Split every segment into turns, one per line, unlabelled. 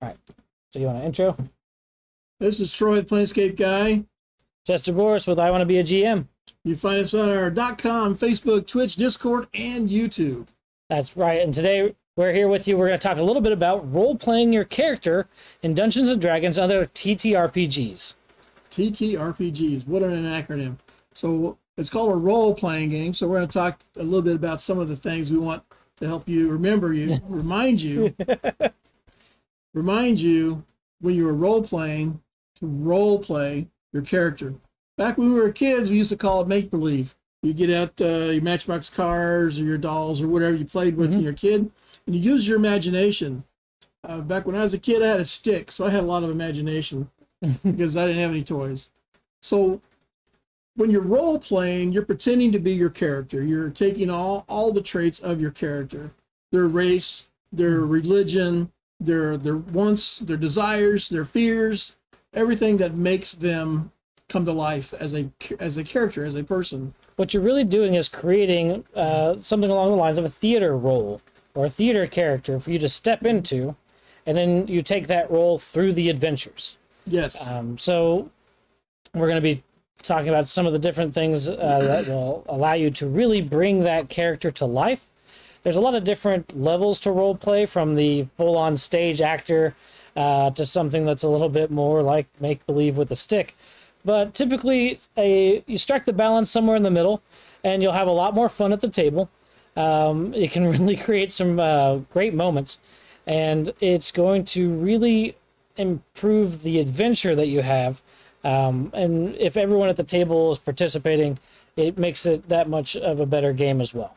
All right. So you want an intro?
This is Troy, the Planescape guy.
Jester Borris with I Want to Be a GM.
You find us on our .com, Facebook, Twitch, Discord, and YouTube.
That's right. And today we're here with you. We're going to talk a little bit about role-playing your character in Dungeons & Dragons and other TTRPGs.
TTRPGs. What an acronym. So it's called a role-playing game. So we're going to talk a little bit about some of the things we want to help you remember you, remind you when you were role-playing to role-play your character. Back when we were kids, we used to call it make-believe. You get out your Matchbox cars or your dolls or whatever you played with when you were a kid, and you use your imagination. Back when I was a kid, I had a stick, so I had a lot of imagination because I didn't have any toys. So when you're role-playing, you're pretending to be your character. You're taking all the traits of your character, their race, their religion, their wants, their desires, their fears, everything that makes them come to life as a character, as a person.
What you're really doing is creating something along the lines of a theater role or a theater character for you to step into, and then you take that role through the adventures.
Yes.
So we're going to be talking about some of the different things that will allow you to really bring that character to life. There's a lot of different levels to role play, from the full-on stage actor to something that's a little bit more like make-believe with a stick. But typically, you strike the balance somewhere in the middle, and you'll have a lot more fun at the table. You can really create some great moments, and it's going to really improve the adventure that you have. And if everyone at the table is participating, it makes it that much of a better game as well.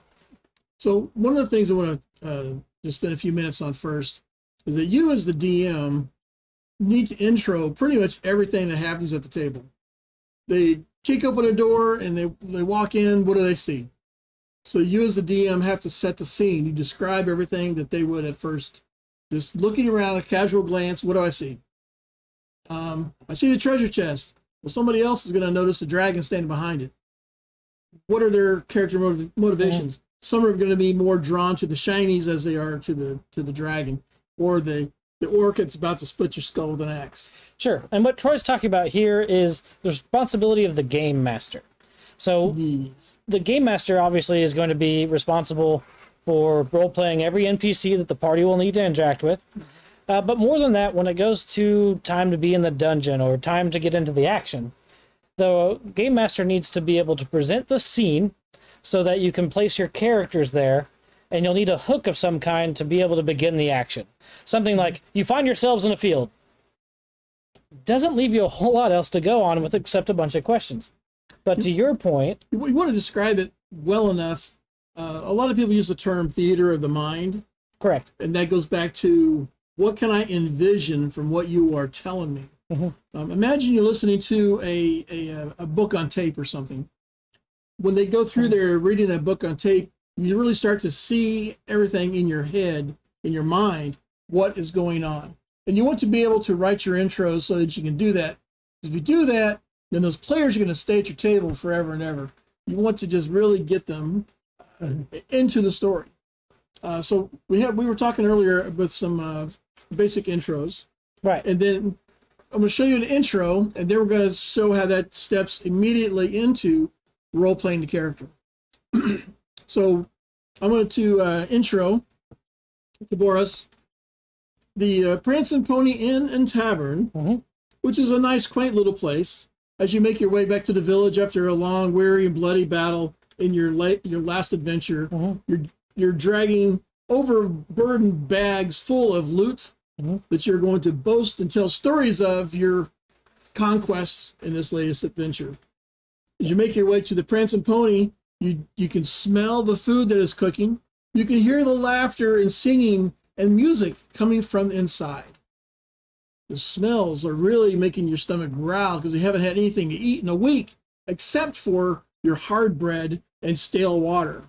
So one of the things I want to just spend a few minutes on first is that you as the DM need to intro pretty much everything that happens at the table. They kick open a door and they walk in. What do they see? So you as the DM have to set the scene. You describe everything that they would at first. Just looking around, a casual glance, what do I see? I see the treasure chest. Well, somebody else is going to notice the dragon standing behind it. What are their character motivations? Some are going to be more drawn to the shinies as they are to the dragon, or the orc that's about to split your skull with an axe.
Sure. And what Troy's talking about here is the responsibility of the game master. So the game master obviously is going to be responsible for role-playing every NPC that the party will need to interact with. But more than that, when it goes to time to be in the dungeon or time to get into the action, the game master needs to be able to present the scene so that you can place your characters there, and you'll need a hook of some kind to be able to begin the action. Something like, you find yourselves in a field. Doesn't leave you a whole lot else to go on with except a bunch of questions. But to your point...
You want to describe it well enough. A lot of people use the term theater of the mind.
Correct.
And that goes back to, what can I envision from what you are telling me? Imagine you're listening to a book on tape or something. When they go through there reading that book on tape, you really start to see everything in your head, in your mind, what is going on. And you want to be able to write your intros so that you can do that. If you do that, then those players are going to stay at your table forever and ever. You want to just really get them into the story. So we were talking earlier with some basic intros.
Right.
And then I'm going to show you an intro, and then we're going to show how that steps immediately into role-playing the character. So I'm going to intro to Borris, the Prance and Pony Inn and Tavern, which is a nice, quaint little place. As you make your way back to the village after a long, weary, and bloody battle in your last adventure, you're dragging overburdened bags full of loot that you're going to boast and tell stories of your conquests in this latest adventure. As you make your way to the Prance and Pony, you can smell the food that is cooking. You can hear the laughter and singing and music coming from inside. The smells are really making your stomach growl because you haven't had anything to eat in a week except for your hard bread and stale water.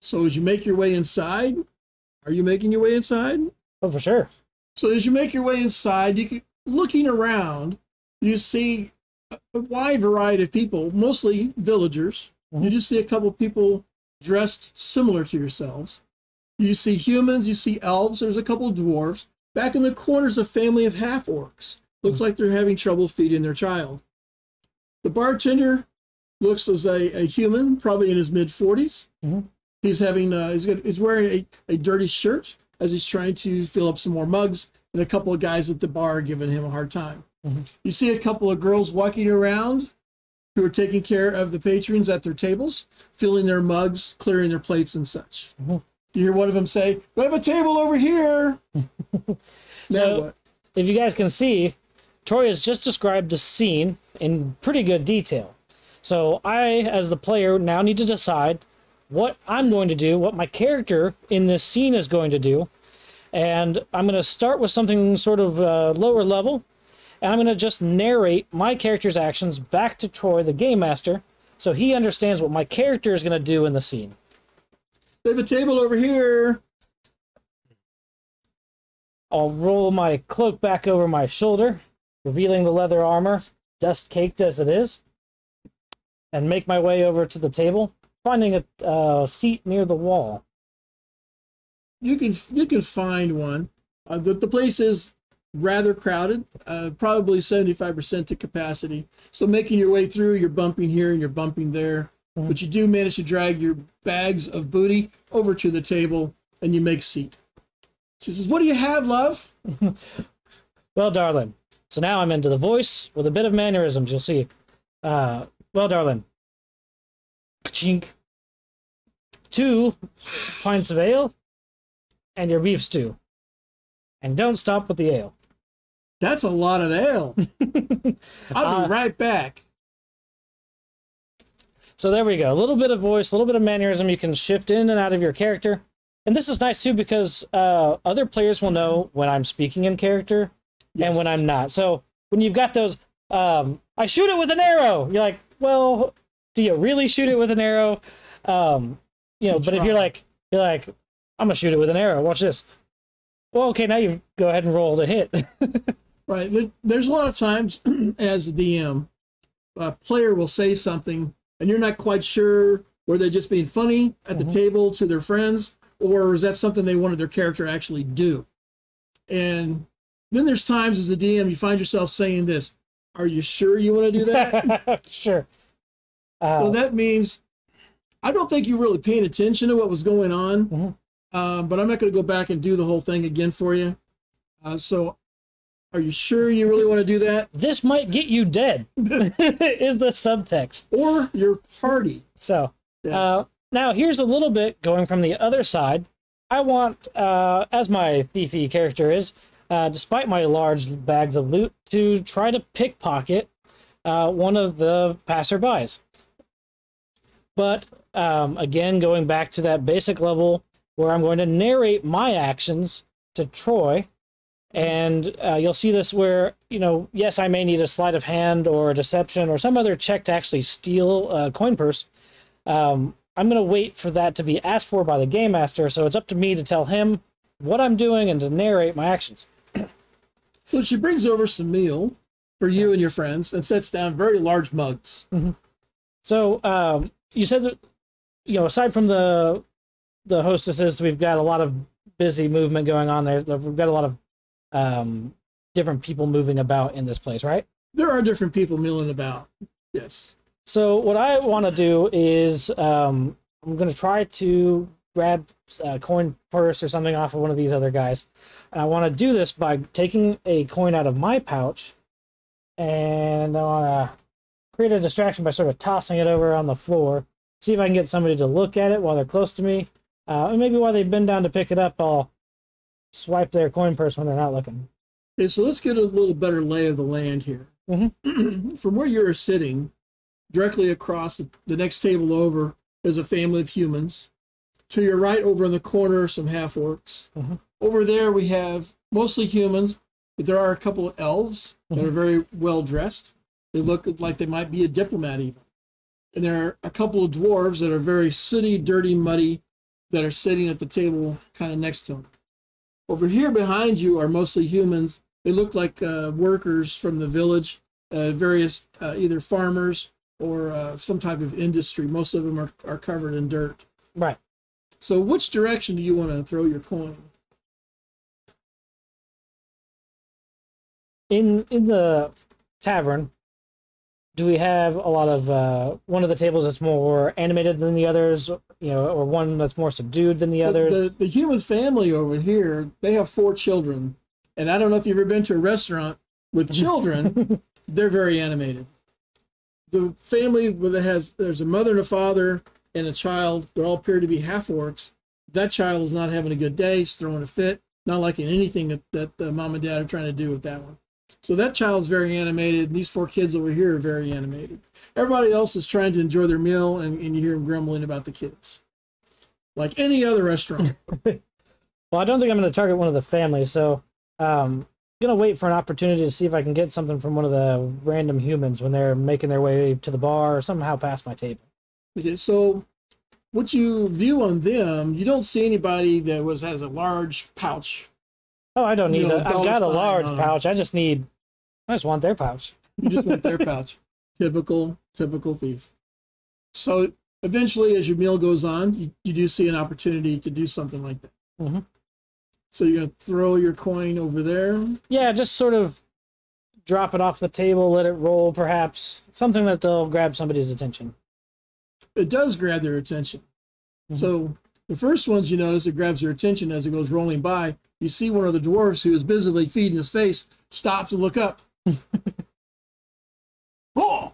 So as you make your way inside, are you making your way inside?
Oh, for sure.
So as you make your way inside, looking around, you see a wide variety of people, mostly villagers. You just see a couple of people dressed similar to yourselves. You see humans, you see elves, there's a couple of dwarves. Back in the corner is a family of half-orcs. Looks like they're having trouble feeding their child. The bartender looks as a human, probably in his mid-40s. He's having he's wearing a dirty shirt as he's trying to fill up some more mugs, and a couple of guys at the bar are giving him a hard time. You see a couple of girls walking around who are taking care of the patrons at their tables, filling their mugs, clearing their plates and such. You hear one of them say, "We have a table over here."
So,
what?
if you guys can see, Troy has just described the scene in pretty good detail. So I, as the player, now need to decide what I'm going to do, what my character in this scene is going to do. And I'm going to start with something sort of lower level, and I'm going to just narrate my character's actions back to Troy, the game master, so he understands what my character is going to do in the scene.
They have a table over here.
I'll roll my cloak back over my shoulder, revealing the leather armor, dust-caked as it is, and make my way over to the table, finding a seat near the wall.
You can find one. The place is rather crowded, probably 75% to capacity. So making your way through, you're bumping here and you're bumping there. But you do manage to drag your bags of booty over to the table, and you make a seat. She says, "What do you have, love?"
Well, darling. So now I'm into the voice with a bit of mannerisms, you'll see. Well, darling. Chink. 2 pints of ale and your beef stew. And don't stop with the ale.
That's a lot of ale. I'll be right back.
So there we go. A little bit of voice, a little bit of mannerism. You can shift in and out of your character. And this is nice, too, because other players will know when I'm speaking in character and when I'm not. So when you've got those, I shoot it with an arrow. You're like, well, do you really shoot it with an arrow? You know, but if you're like, I'm going to shoot it with an arrow. Watch this. Well, okay, now you go ahead and roll the hit.
Right. There's a lot of times as a DM, a player will say something and you're not quite sure were they just being funny at the table to their friends, or is that something they wanted their character to actually do? And then there's times as a DM you find yourself saying this, "Are you sure you want to do that?"
Sure.
So that means I don't think you're really paying attention to what was going on, but I'm not going to go back and do the whole thing again for you. So are you sure you really want to do that?
This might get you dead, is the subtext.
Or your party.
So, now here's a little bit going from the other side. I want, as my thiefy character is, despite my large bags of loot, to try to pickpocket one of the passerbys. But, again, going back to that basic level where I'm going to narrate my actions to Troy. And you'll see this where, you know, yes, I may need a sleight of hand or a deception or some other check to actually steal a coin purse. I'm going to wait for that to be asked for by the game master, so it's up to me to tell him what I'm doing and to narrate my actions.
So she brings over some meal for you and your friends and sets down very large mugs.
So you said that, you know, aside from the hostesses, we've got a lot of busy movement going on there. We've got a lot of different people moving about in this place, right?
There are different people milling about. Yes.
So what I want to do is I'm going to try to grab a coin purse or something off of one of these other guys. And I want to do this by taking a coin out of my pouch, and I want to create a distraction by sort of tossing it over on the floor. See if I can get somebody to look at it while they're close to me. And maybe while they bend down to pick it up, I'll swipe their coin purse when they're not looking.
Okay, so let's get a little better lay of the land here. From where you're sitting, directly across the next table over is a family of humans. To your right, over in the corner, some half-orcs. Over there, we have mostly humans, but there are a couple of elves that are very well-dressed. They look like they might be a diplomat even. And there are a couple of dwarves that are very sooty, dirty, muddy, that are sitting at the table kind of next to them. Over here behind you are mostly humans. They look like workers from the village, various either farmers or some type of industry. Most of them are covered in dirt.
Right.
So which direction do you want to throw your coin?
In the tavern, do we have a lot of one of the tables that's more animated than the others, you know, or one that's more subdued than the others?
The human family over here, they have 4 children. And I don't know if you've ever been to a restaurant with children, they're very animated. The family there's a mother and a father and a child, they all appear to be half-orcs. That child is not having a good day, he's throwing a fit, not liking anything that mom and dad are trying to do with that one. So that child's very animated, and these 4 kids over here are very animated. Everybody else is trying to enjoy their meal, and you hear them grumbling about the kids. Like any other restaurant.
Well, I don't think I'm going to target one of the families, so I'm going to wait for an opportunity to see if I can get something from one of the random humans when they're making their way to the bar or somehow past my table.
Okay, so what you view on them, you don't see anybody that has a large pouch.
Oh, I don't need that. I've got a large pouch. I just want their pouch.
You just want their pouch. Typical thief. So eventually, as your meal goes on, you do see an opportunity to do something like that.
Mm-hmm.
So you're going to throw your coin over there?
Yeah, just sort of drop it off the table, let it roll, perhaps. Something that'll grab somebody's attention.
It does grab their attention. Mm-hmm. So the first ones you notice, it grabs their attention as it goes rolling by. You see one of the dwarves who is busily feeding his face, stops and look up. Oh!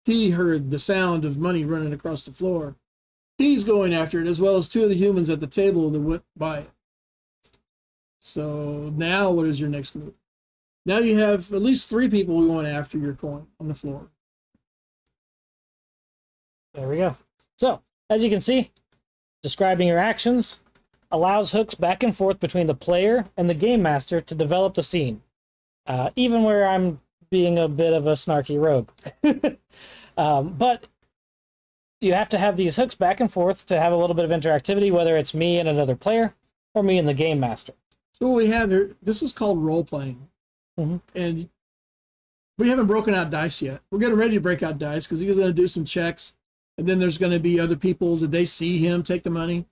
He heard the sound of money running across the floor. He's going after it, as well as 2 of the humans at the table that went by it. So now what is your next move? Now you have at least 3 people who want after your coin on the floor.
There we go. So, as you can see, describing your actions allows hooks back and forth between the player and the game master to develop the scene. Even where I'm being a bit of a snarky rogue. But you have to have these hooks back and forth to have a little bit of interactivity, whether it's me and another player or me and the game master.
So what we have here, this is called role-playing.
Mm-hmm.
And we haven't broken out dice yet. We're getting ready to break out dice because he's going to do some checks. And then there's going to be other people. Did they see him take the money?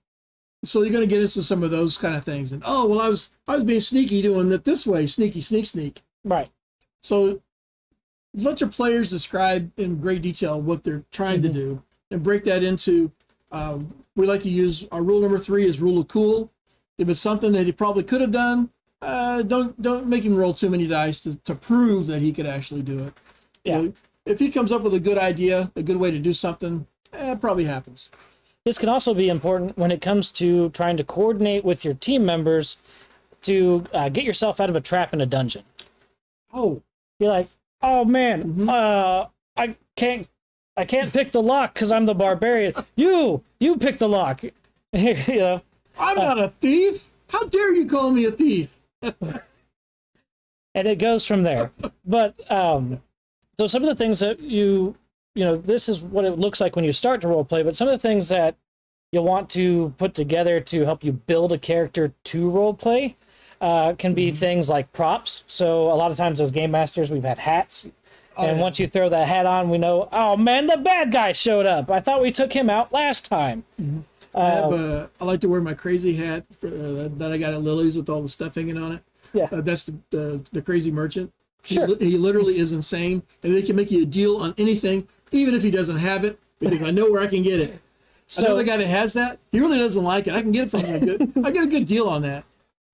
So you're going to get into some of those kind of things. And, oh, well, I was being sneaky doing it this way. Sneaky, sneak.
Right.
So let your players describe in great detail what they're trying to do and break that into, we like to use, our rule number 3 is rule of cool. If it's something that he probably could have done, don't make him roll too many dice to prove that he could actually do it.
Yeah.
You know, if he comes up with a good idea, a good way to do something, it probably happens.
This can also be important when it comes to trying to coordinate with your team members to get yourself out of a trap in a dungeon.
Oh.
You're like, oh man, I can't pick the lock because I'm the barbarian. You pick the lock. You know.
I'm not a thief. How dare you call me a thief?
And it goes from there. But so some of the things that you know, this is what it looks like when you start to roleplay, but some of the things that you'll want to put together to help you build a character to roleplay can be things like props. So a lot of times as game masters, we've had hats. And once you throw that hat on, we know, oh man, the bad guy showed up. I thought we took him out last time.
I like to wear my crazy hat that I got at Lily's with all the stuff hanging on it.
Yeah.
That's the crazy merchant.
Sure.
He literally is insane, and they can make you a deal on anything, even if he doesn't have it, because I know where I can get it. So, another guy that has that, he really doesn't like it. I can get it from him. I get a good deal on that.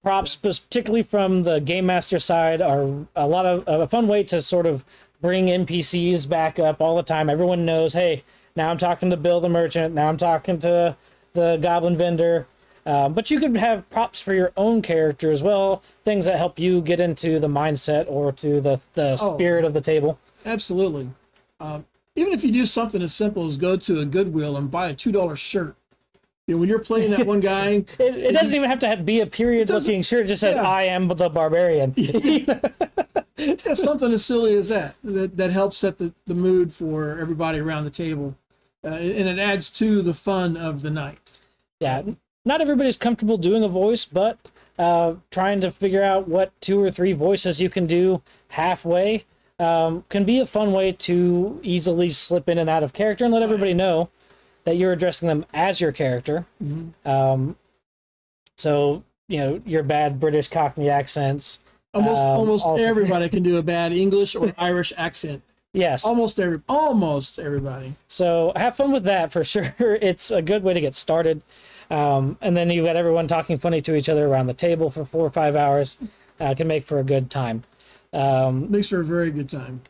Props, particularly from the game master side, are a lot of a fun way to sort of bring NPCs back up all the time. Everyone knows, hey, now I'm talking to Bill the merchant. Now I'm talking to the goblin vendor. But you could have props for your own character as well, things that help you get into the mindset or to the spirit of the table.
Absolutely. Even if you do something as simple as go to a Goodwill and buy a $2 shirt. You know, when you're playing that one guy...
it doesn't even have to be a period-looking shirt. It just says, I am the barbarian.
Yeah, something as silly as that helps set the mood for everybody around the table. And it adds to the fun of the night.
Yeah. Not everybody's comfortable doing a voice, but trying to figure out what 2 or 3 voices you can do halfway can be a fun way to easily slip in and out of character and let everybody know that you're addressing them as your character. So, you know, your bad British Cockney accents,
Almost
also-
everybody can do a bad English or Irish accent.
Yes.
Almost everybody.
So have fun with that for sure. It's a good way to get started. And then you've got everyone talking funny to each other around the table for 4 or 5 hours. Can make for a good time.
Makes for a very good time.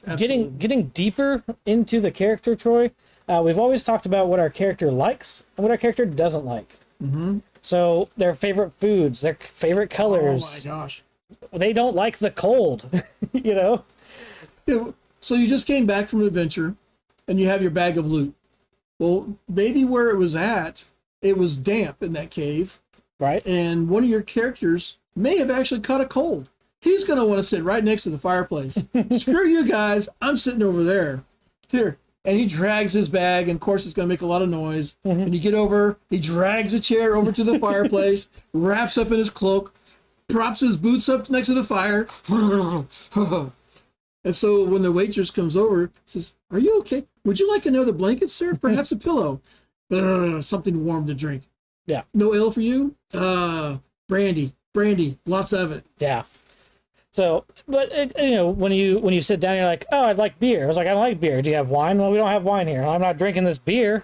Absolutely.
Getting deeper into the character, Troy, we've always talked about what our character likes and what our character doesn't like.
Mm-hmm.
So their favorite foods, their favorite colors.
Oh my gosh.
They don't like the cold, you know?
Yeah, so you just came back from an adventure and you have your bag of loot. Well, maybe where it was at, it was damp in that cave.
Right.
And one of your characters may have actually caught a cold. He's going to want to sit right next to the fireplace. Screw you guys. I'm sitting over there. Here. And he drags his bag, and of course it's going to make a lot of noise.
Mm-hmm.
And you get over, he drags a chair over to the fireplace, wraps up in his cloak, props his boots up next to the fire. And so when the waitress comes over, says, "Are you okay? Would you like another blanket, sir? Perhaps a pillow? Something warm to drink."
Yeah.
"No ale for you? Brandy, lots of it."
Yeah. So, but when you sit down, you're like, "Oh, I'd like beer." I was like, "I don't like beer. Do you have wine?" "Well, we don't have wine here. I'm not drinking this beer."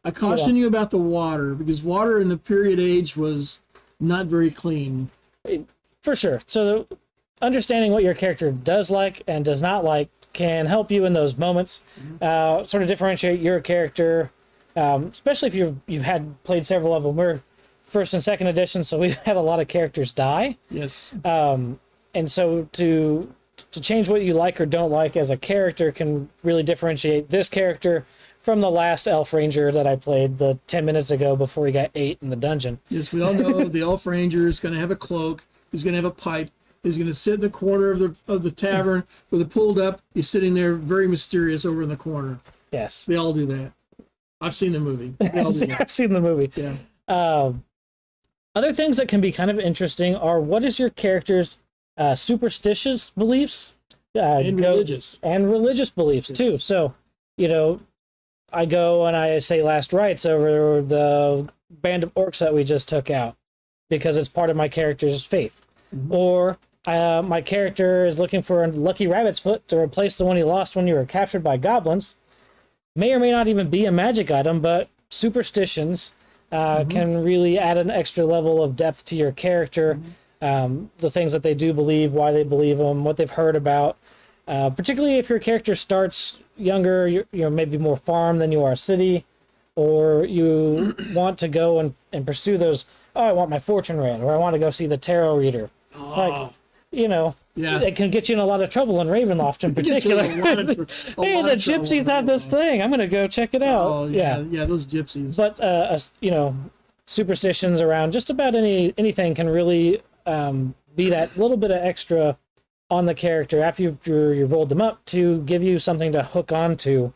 I caution you about the water, because water in the period age was not very clean.
For sure. So, understanding what your character does like and does not like can help you in those moments. Sort of differentiate your character, especially if you've had played several of them. We're first and second edition, so we've had a lot of characters die.
Yes.
And so to change what you like or don't like as a character can really differentiate this character from the last Elf Ranger that I played the 10 minutes ago before he got ate in the dungeon.
Yes, we all know the Elf Ranger is going to have a cloak. He's going to have a pipe. He's going to sit in the corner of the tavern with it pulled up. He's sitting there very mysterious over in the corner.
Yes.
They all do that. I've seen the movie. They all do that.
I've seen the movie.
Yeah.
Other things that can be kind of interesting are, what is your character's superstitious beliefs?
And religious
beliefs,
Yes.
too. So, I go and I say last rites over the band of orcs that we just took out because it's part of my character's faith.
Mm-hmm.
Or my character is looking for a lucky rabbit's foot to replace the one he lost when you were captured by goblins. May or may not even be a magic item, but superstitions can really add an extra level of depth to your character. The things that they do believe, why they believe them, what they've heard about. Particularly if your character starts younger, you're maybe more farm than you are city, or you want to go and pursue those, "Oh, I want my fortune read," or "I want to go see the tarot reader."
Oh.
Yeah. It can get you in a lot of trouble in Ravenloft in particular. Hey, the gypsies have this thing. I'm going to go check it out.
Oh, yeah, those gypsies.
But, superstitions around just about anything can really be that little bit of extra on the character after you rolled them up to give you something to hook onto,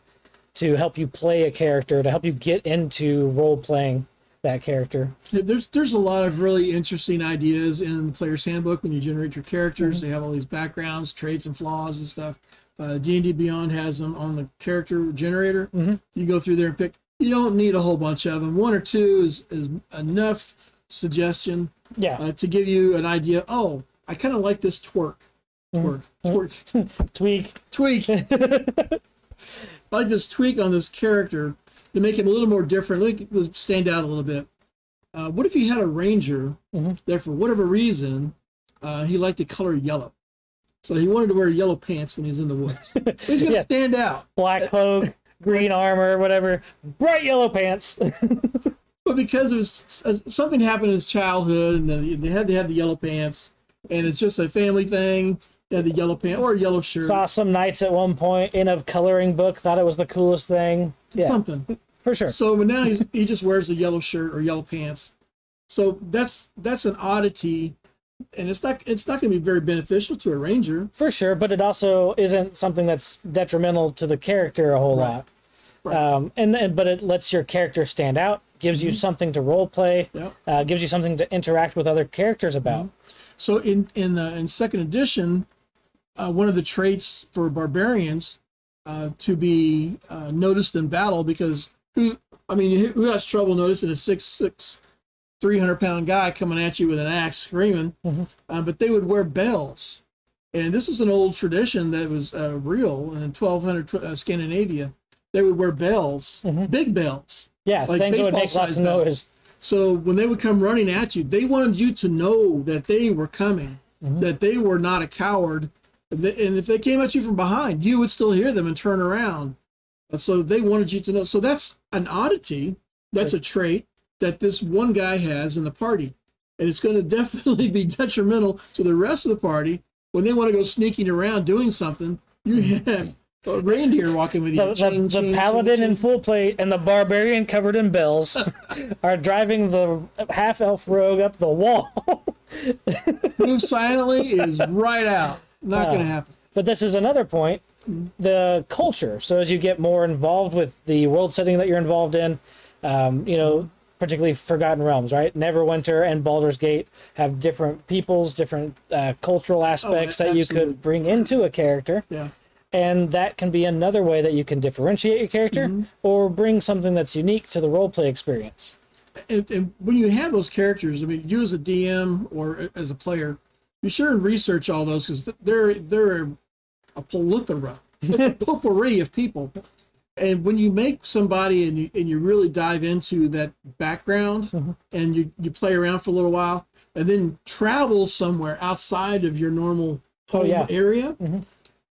to help you play a character, to help you get into role-playing that character.
There's a lot of really interesting ideas in the player's handbook when you generate your characters. They have all these backgrounds, traits, and flaws and stuff. D&D Beyond has them on the character generator. You go through there and pick. You don't need a whole bunch of them. 1 or 2 is enough suggestion to give you an idea. Oh, I kind of like this twerk. Tweak. I like this tweak on this character to make him a little more different, like stand out a little bit. What if he had a ranger that for whatever reason he liked to color yellow? So he wanted to wear yellow pants when he's in the woods. He's going to stand out.
Black cloak, green armor, whatever, bright yellow pants.
But because it was, something happened in his childhood, and then they had to have the yellow pants, and it's just a family thing. They had the yellow pants or a yellow shirt.
Saw some knights at one point in a coloring book, thought it was the coolest thing. Yeah,
something.
For sure.
So but now he just wears a yellow shirt or yellow pants. So that's an oddity, and it's not going to be very beneficial to a ranger.
For sure, but it also isn't something that's detrimental to the character a whole lot. Right. But it lets your character stand out, gives you something to role play, gives you something to interact with other characters about.
So in second edition, one of the traits for barbarians to be noticed in battle, because who has trouble noticing a 6'6" 300-pound guy coming at you with an axe screaming, but they would wear bells. And this was an old tradition that was real in 1200 Scandinavia. They would wear bells, big bells.
Yeah,
like
things that would make lots of noise.
So when they would come running at you, they wanted you to know that they were coming, that they were not a coward. And if they came at you from behind, you would still hear them and turn around. So they wanted you to know. So that's an oddity. That's a trait that this one guy has in the party. And it's going to definitely be detrimental to the rest of the party. When they want to go sneaking around doing something, you have a reindeer walking with you.
The paladin in full plate and the barbarian covered in bells are driving the half-elf rogue up the wall.
Move silently is right out. Not going to happen.
But this is another point, the culture. So as you get more involved with the world setting that you're involved in, you know, particularly Forgotten Realms, right? Neverwinter and Baldur's Gate have different peoples, different cultural aspects that you could bring into a character.
Yeah.
And that can be another way that you can differentiate your character or bring something that's unique to the roleplay experience.
And when you have those characters, I mean, you as a DM or as a player, be sure and research all those because they're a plethora, it's a potpourri of people. And when you make somebody and you really dive into that background and you play around for a little while and then travel somewhere outside of your normal home area,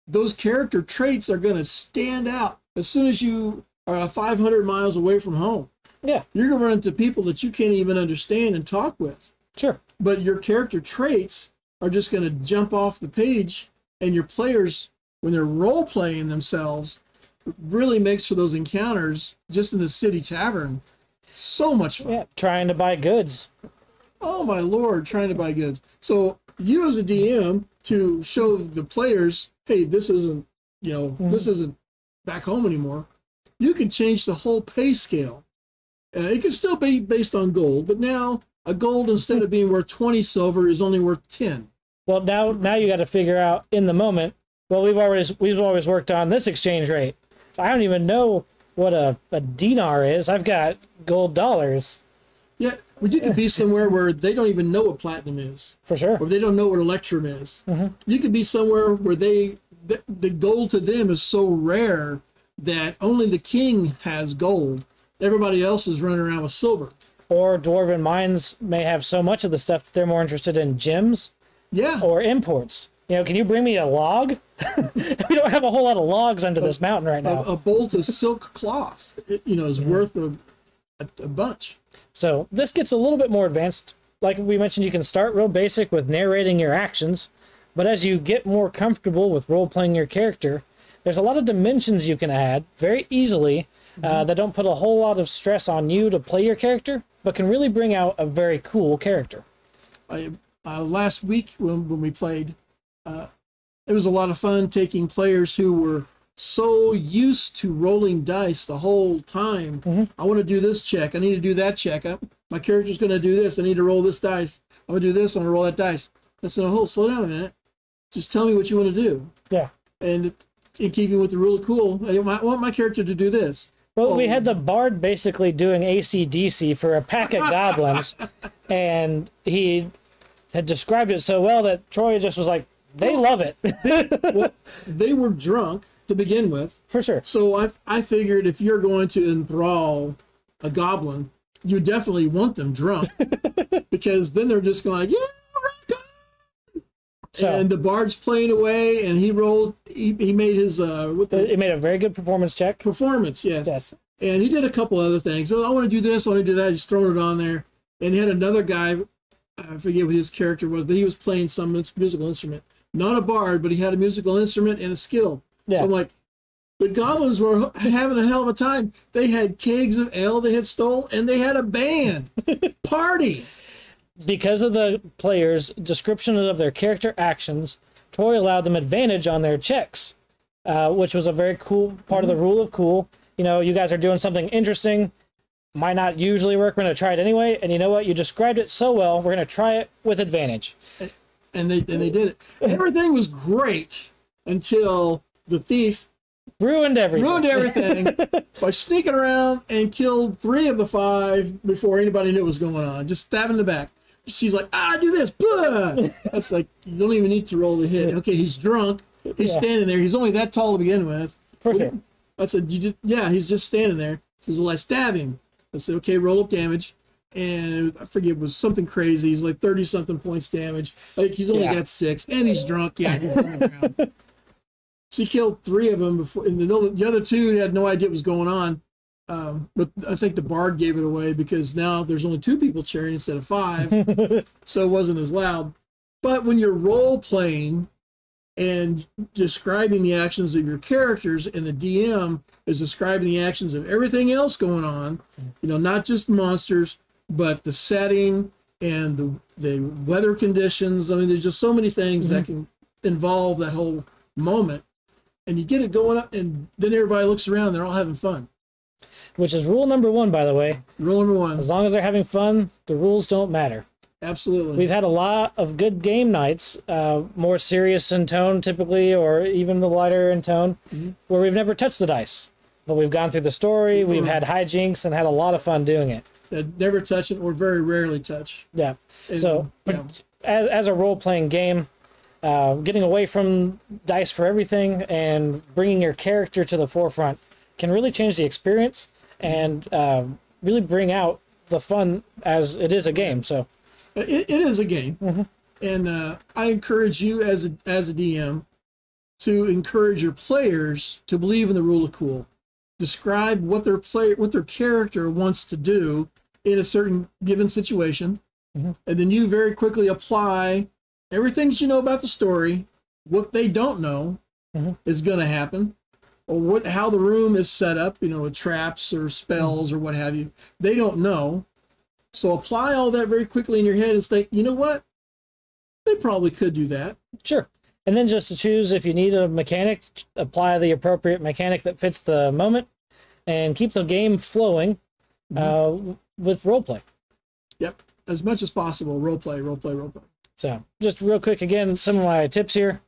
those character traits are going to stand out as soon as you are 500 miles away from home.
Yeah.
You're going to run into people that you can't even understand and talk with.
Sure.
But your character traits are just going to jump off the page, and your players, when they're role-playing themselves, really makes for those encounters just in the city tavern so much fun.
Yeah, trying to buy goods.
Oh my lord, trying to buy goods. So you as a DM to show the players, hey, this isn't, you know, this isn't back home anymore. You can change the whole pay scale. It can still be based on gold, but now a gold instead of being worth 20 silver is only worth 10.
Well, now you got to figure out in the moment. Well, we've always worked on this exchange rate. I don't even know what a dinar is. I've got gold dollars. Yeah,
well, you could be somewhere where they don't even know what platinum is.
For sure.
Or they don't know what electrum is. You could be somewhere where the gold to them is so rare that only the king has gold. Everybody else is running around with silver.
Or dwarven mines may have so much of the stuff that they're more interested in gems.
Yeah.
Or imports. You know, can you bring me a log? We don't have a whole lot of logs under this mountain right now.
A bolt of silk cloth, you know, is worth a bunch.
So this gets a little bit more advanced. Like we mentioned, you can start real basic with narrating your actions, but as you get more comfortable with role-playing your character, there's a lot of dimensions you can add very easily that don't put a whole lot of stress on you to play your character, but can really bring out a very cool character.
Last week when we played, it was a lot of fun taking players who were so used to rolling dice the whole time. I want to do this check. I need to do that check. My character's going to do this. I need to roll this dice. I'm going to do this. I'm going to roll that dice. I said, oh, slow down a minute. Just tell me what you want to do.
Yeah.
And in keeping with the rule of cool, I want my character to do this.
Well, we had the bard basically doing AC/DC for a pack of goblins, and he had described it so well that Troy just was like, they love it.
They were drunk to begin with.
For sure.
So I figured if you're going to enthrall a goblin, you definitely want them drunk. Because then they're just going like, yeah, rock on! So, and the bard's playing away, and he made his...
he made a very good performance check.
Performance, yes.
Yes.
And he did a couple other things. So I want to do this, I want to do that. He's throwing it on there. And he had another guy, I forget what his character was, but he was playing some musical instrument. Not a bard, but he had a musical instrument and a skill. Yeah. So I'm like, the goblins were having a hell of a time. They had kegs of ale they had stole, and they had a band. Party!
Because of the players' description of their character actions, Troy allowed them advantage on their checks, which was a very cool part of the rule of cool. You know, you guys are doing something interesting. Might not usually work. We're going to try it anyway. And you know what? You described it so well. We're going to try it with advantage.
And they did it. Everything was great until the thief
Ruined everything.
Ruined everything by sneaking around and killed 3 of the 5 before anybody knew what was going on. Just stab in the back. She's like, do this. Blah! That's like, you don't even need to roll the hit. Okay, he's drunk. He's standing there. He's only that tall to begin with.
For sure.
I said, he's just standing there. She says, well, I stab him. I said, okay, roll up damage. And I forget, it was something crazy. He's like 30-something points damage. Like, he's only got 6. And he's drunk. Yeah, he's running around. She killed 3 of them before, and the other 2 had no idea what was going on. But I think the bard gave it away because now there's only 2 people cheering instead of 5, so it wasn't as loud. But when you're role playing and describing the actions of your characters, and the DM is describing the actions of everything else going on, not just monsters, but the setting and the weather conditions. I mean, there's just so many things that can involve that whole moment. And you get it going up, and then everybody looks around, and they're all having fun.
Which is rule number 1, by the way.
Rule number 1.
As long as they're having fun, the rules don't matter.
Absolutely.
We've had a lot of good game nights, more serious in tone typically, or even the lighter in tone, where we've never touched the dice. But we've gone through the story, we've had hijinks, and had a lot of fun doing it.
Never touch it, or very rarely touch.
Yeah.
And,
so, as a role-playing game, getting away from dice for everything and bringing your character to the forefront can really change the experience and really bring out the fun as it is a game. So
it is a game, and I encourage you as a DM to encourage your players to believe in the rule of cool. Describe what their character wants to do in a certain given situation, and then you very quickly apply everything you know about the story. What they don't know is going to happen, or how the room is set up, with traps or spells or what have you. They don't know. So apply all that very quickly in your head and think, you know what? They probably could do that.
Sure. And then just to choose, if you need a mechanic, apply the appropriate mechanic that fits the moment and keep the game flowing with roleplay.
Yep. As much as possible. Roleplay.
So just real quick, again, some of my tips here.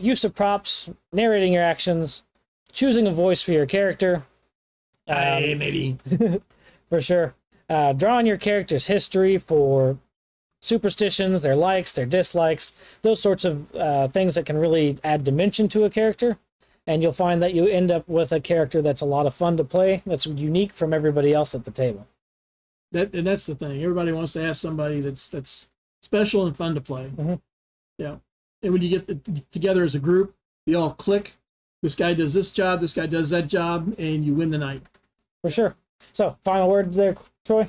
Use of props, narrating your actions, choosing a voice for your character.
Maybe.
For sure. Drawing your character's history for superstitions, their likes, their dislikes, those sorts of things that can really add dimension to a character. And you'll find that you end up with a character that's a lot of fun to play, that's unique from everybody else at the table.
And that's the thing. Everybody wants to have somebody that's special and fun to play. Yeah. And when you get together as a group, you all click. This guy does this job, this guy does that job, and you win the night.
For sure. So, final word there, Troy?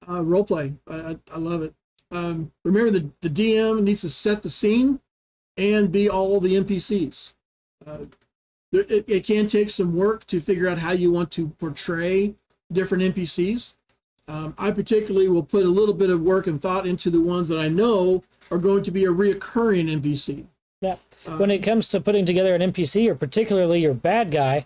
Roleplay. I love it. Remember, the DM needs to set the scene and be all the NPCs. It can take some work to figure out how you want to portray different NPCs. I particularly will put a little bit of work and thought into the ones that I know are going to be a reoccurring NPC.
Yeah. When it comes to putting together an NPC, or particularly your bad guy,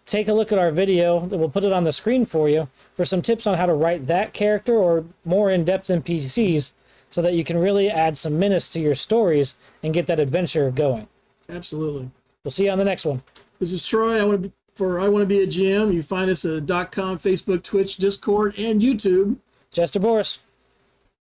take a look at our video. We'll put it on the screen for you for some tips on how to write that character or more in-depth NPCs so that you can really add some menace to your stories and get that adventure going.
Absolutely.
We'll see you on the next one.
This is Troy. I want to be a GM. You find us at .com, Facebook, Twitch, Discord, and YouTube.
Jester, Borris.